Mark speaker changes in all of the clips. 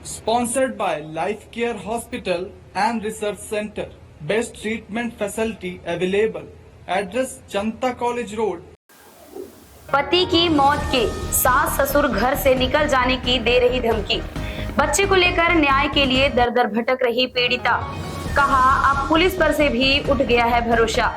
Speaker 1: Sponsored by Life Care Hospital and Research Center. Best treatment facility available. Address Janta College Road.
Speaker 2: पति की मौत के सास ससुर घर से निकल जाने की दे रही धमकी। बच्चे को लेकर न्याय के लिए दर दर भटक रही पीड़िता। कहा अब पुलिस पर से भी उठ गया है भरोसा।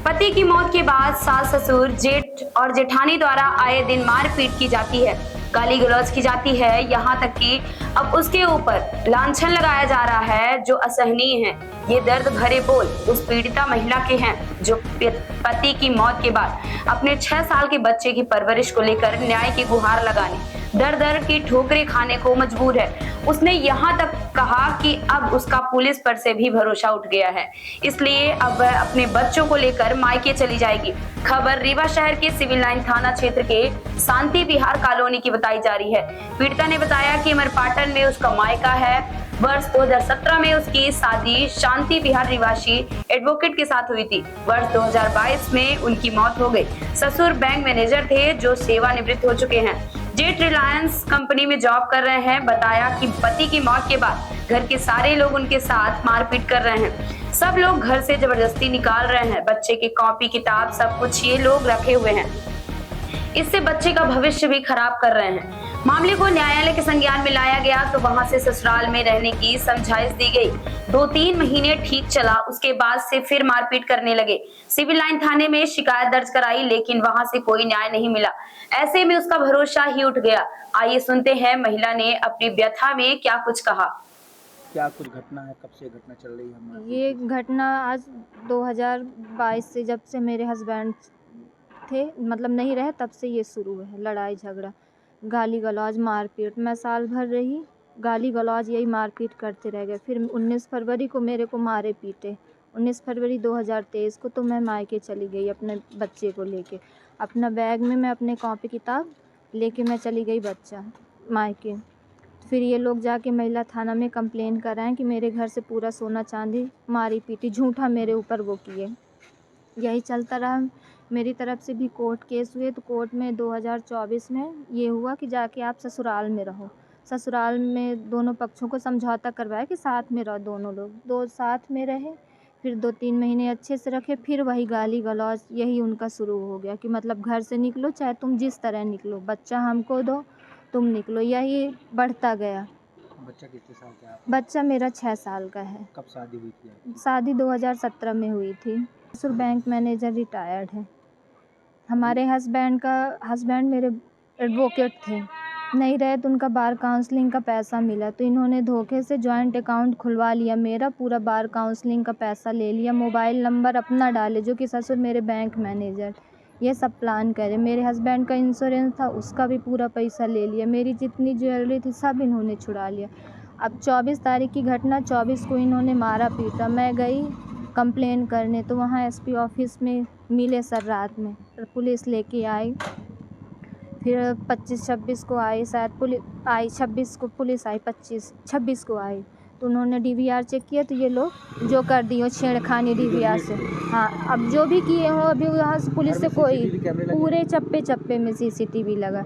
Speaker 2: पति की मौत के बाद सास ससुर जेठ और जेठानी द्वारा आए दिन मारपीट की जाती है, गाली गलौज की जाती है, यहाँ तक कि अब उसके ऊपर लांछन लगाया जा रहा है जो असहनीय है। ये दर्द भरे बोल उस पीड़िता महिला के हैं जो पति की मौत के बाद अपने 6 साल के बच्चे की परवरिश को लेकर न्याय की गुहार लगाने दर दर की ठोकरें खाने को मजबूर है। उसने यहाँ तक कहा कि अब उसका पुलिस पर से भी भरोसा उठ गया है, इसलिए अब वह अपने बच्चों को लेकर मायके चली जाएगी। खबर रीवा शहर के सिविल लाइन थाना क्षेत्र के शांति विहार कॉलोनी की बताई जा रही है। पीड़िता ने बताया कि अमरपाटन में उसका मायका है। वर्ष 2017 में उसकी शादी शांति विहार निवासी एडवोकेट के साथ हुई थी। वर्ष 2022 में उनकी मौत हो गई। ससुर बैंक मैनेजर थे जो सेवानिवृत्त हो चुके हैं। जेट रिलायंस कंपनी में जॉब कर रहे हैं। बताया कि पति की मौत के बाद घर के सारे लोग उनके साथ मारपीट कर रहे हैं। सब लोग घर से जबरदस्ती निकाल रहे हैं। बच्चे की कॉपी किताब सब कुछ ये लोग रखे हुए हैं। इससे बच्चे का भविष्य भी खराब कर रहे हैं। मामले को न्यायालय के संज्ञान में लाया गया तो वहां से ससुराल में रहने की समझाइश दी गई। 2-3 महीने ठीक चला, उसके बाद से फिर मारपीट करने लगे। सिविल लाइन थाने में शिकायत दर्ज कराई लेकिन वहां से कोई न्याय नहीं मिला। ऐसे में उसका भरोसा ही उठ गया। आइए सुनते हैं महिला ने अपनी व्यथा में क्या कुछ कहा।
Speaker 3: क्या कुछ घटना है, कब से घटना चल रही है हमारी?
Speaker 4: ये घटना आज 2022 से जब से मेरे हस्बैंड थे मतलब नहीं रहे तब से ये शुरू है। लड़ाई झगड़ा, गाली गलौज, मारपीट। मैं साल भर रही, गाली गलौज यही मारपीट करते रह गए। फिर 19 फरवरी को मेरे को मारे पीटे। 19 फरवरी 2023 को तो मैं मायके चली गई अपने बच्चे को लेके। अपना बैग में मैं अपने कॉपी किताब लेके मैं चली गई बच्चा मायके। फिर ये लोग जाके महिला थाना में कंप्लेन कराएं कि मेरे घर से पूरा सोना चांदी मारी पीटी, झूठा मेरे ऊपर वो किए। यही चलता रहा। मेरी तरफ से भी कोर्ट केस हुए तो कोर्ट में 2024 में ये हुआ कि जाके आप ससुराल में रहो। ससुराल में दोनों पक्षों को समझौता करवाया कि साथ में रहो दोनों लोग। दो साथ में रहे, फिर 2-3 महीने अच्छे से रखे, फिर वही गाली गलौज यही उनका शुरू हो गया कि मतलब घर से निकलो चाहे तुम जिस तरह निकलो, बच्चा हमको दो, तुम निकलो। यही बढ़ता गया।
Speaker 3: बच्चा कितने साल का है?
Speaker 4: बच्चा मेरा 6 साल का है।
Speaker 3: कब शादी हुई थी आपकी?
Speaker 4: शादी 2017 में हुई थी। ससुर बैंक मैनेजर रिटायर्ड है। हमारे हस्बैंड मेरे एडवोकेट थे। नहीं रहे तो उनका बार काउंसलिंग का पैसा मिला तो इन्होंने धोखे से जॉइंट अकाउंट खुलवा लिया। मेरा पूरा बार काउंसलिंग का पैसा ले लिया। मोबाइल नंबर अपना डाले जो कि ससुर मेरे बैंक मैनेजर, ये सब प्लान करे। मेरे हस्बैंड का इंश्योरेंस था उसका भी पूरा पैसा ले लिया। मेरी जितनी ज्वेलरी थी सब इन्होंने छुड़ा लिया। अब 24 तारीख की घटना, 24 को इन्होंने मारा पीटा। मैं गई कंप्लेन करने तो वहाँ एसपी ऑफिस में मिले सर रात में, पुलिस लेके आई। फिर 25-26 को आई, शायद पुलिस आई 26 को, पुलिस आई 25-26 को आई तो उन्होंने डीवीआर चेक किया तो ये लोग जो कर दिए छेड़खानी डीवीआर से। हाँ, अब जो भी किए हो अभी वहाँ से पुलिस से कोई, पूरे चप्पे चप्पे में सीसीटीवी लगा।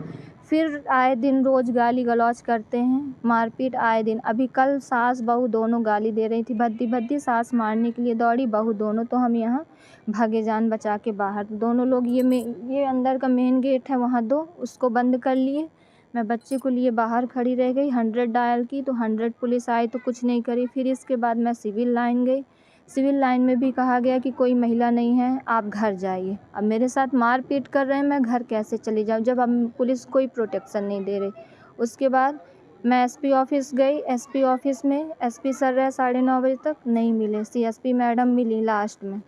Speaker 4: फिर आए दिन रोज़ गाली गलौज करते हैं, मारपीट आए दिन। अभी कल सास बहू दोनों गाली दे रही थी, भद्दी सास मारने के लिए दौड़ी, बहू दोनों। तो हम यहाँ भागे जान बचा के बाहर। दोनों लोग ये अंदर का मेन गेट है वहाँ दो, उसको बंद कर लिए। मैं बच्चे को लिए बाहर खड़ी रह गई। 100 डायल की तो 100 पुलिस आई तो कुछ नहीं करी। फिर इसके बाद मैं सिविल लाइन गई। सिविल लाइन में भी कहा गया कि कोई महिला नहीं है, आप घर जाइए। अब मेरे साथ मारपीट कर रहे हैं, मैं घर कैसे चली जाऊँ जब अब पुलिस कोई प्रोटेक्शन नहीं दे रही। उसके बाद मैं एसपी ऑफिस गई। एसपी ऑफिस में एसपी सर रहे 9:30 बजे तक, नहीं मिले। सीएसपी मैडम मिली लास्ट में,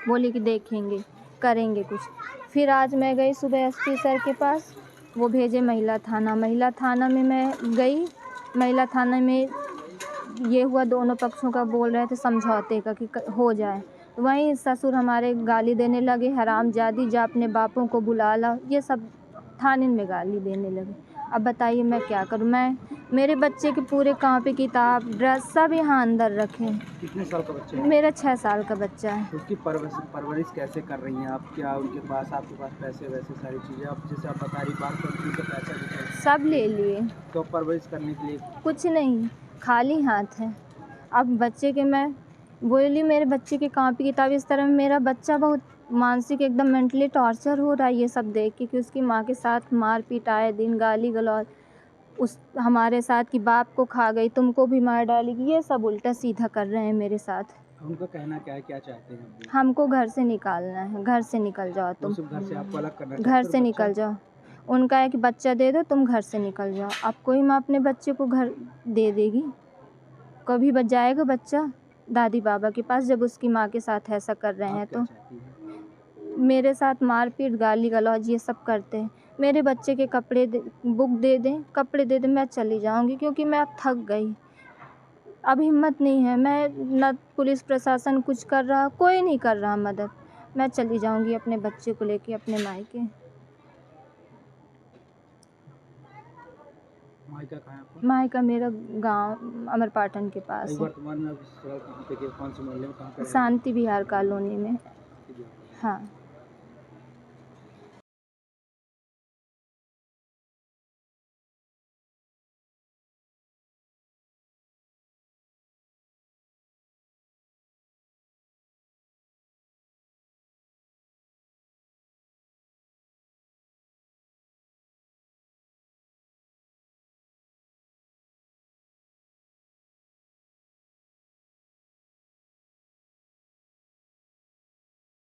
Speaker 4: बोली कि देखेंगे करेंगे कुछ। फिर आज मैं गई सुबह एसपी सर के पास, वो भेजे महिला थाना। महिला थाना में मैं गई। महिला थाना में ये हुआ, दोनों पक्षों का बोल रहे थे समझौते का कि हो जाए। वहीं ससुर हमारे गाली देने लगे, हरामजादी, जा अपने बापों को बुला ला, ये सब थाने में गाली देने लगे। अब बताइए मैं क्या करूं। मैं मेरे बच्चे के पूरे कॉपी किताब ड्रेस सब यहाँ अंदर रखे हैं।
Speaker 3: कितने साल का बच्चा है?
Speaker 4: मेरा 6 साल का बच्चा है।
Speaker 3: उसकी परवरिश कैसे कर रही हैं आप? क्या उनके पास, आपके पास पैसे वैसे सारी चीज़ें, आप जैसे आप बता रही बार कंपनी से पैसा भी है,
Speaker 4: सब ले लिए,
Speaker 3: तो परवरिश करने के लिए
Speaker 4: कुछ नहीं, खाली हाथ है। अब बच्चे के मैं बोली मेरे बच्चे की कॉपी किताब इस तरह मेरा बच्चा बहुत मानसिक एकदम मेंटली टॉर्चर हो रहा है ये सब देख के कि उसकी माँ के साथ मार पीट आए दिन, गाली गलौज उस हमारे साथ कि बाप को खा गई, तुमको भी मार डालेगी, ये सब उल्टा सीधा कर रहे हैं मेरे साथ।
Speaker 3: उनका कहना क्या है, क्या चाहते हैं आप?
Speaker 4: हमको घर से निकालना है, घर से निकल जाओ तुम,
Speaker 3: घर से आपको अलग करना
Speaker 4: घर से निकल जाओ। उनका है कि बच्चा दे दो, तुम घर से निकल जाओ। अब कोई माँ अपने बच्चे को घर दे देगी? कभी बच जाएगा बच्चा दादी बाबा के पास जब उसकी माँ के साथ ऐसा कर रहे हैं? तो मेरे साथ मारपीट गाली गलौज ये सब करते हैं। मेरे बच्चे के कपड़े बुक दे दें, कपड़े दे दें, मैं चली जाऊंगी क्योंकि मैं अब थक गई, अब हिम्मत नहीं है। मैं न पुलिस प्रशासन कुछ कर रहा, कोई नहीं कर रहा मदद। मैं चली जाऊंगी अपने बच्चे को लेके अपने मायके।
Speaker 3: मायका कहाँ है आपका?
Speaker 4: मायका मेरा गांव अमरपाटन के पास है,
Speaker 3: वर्तमान में कौन से मोहल्ले में काम कर रहे हैं?
Speaker 4: शांति विहार कॉलोनी में। हाँ।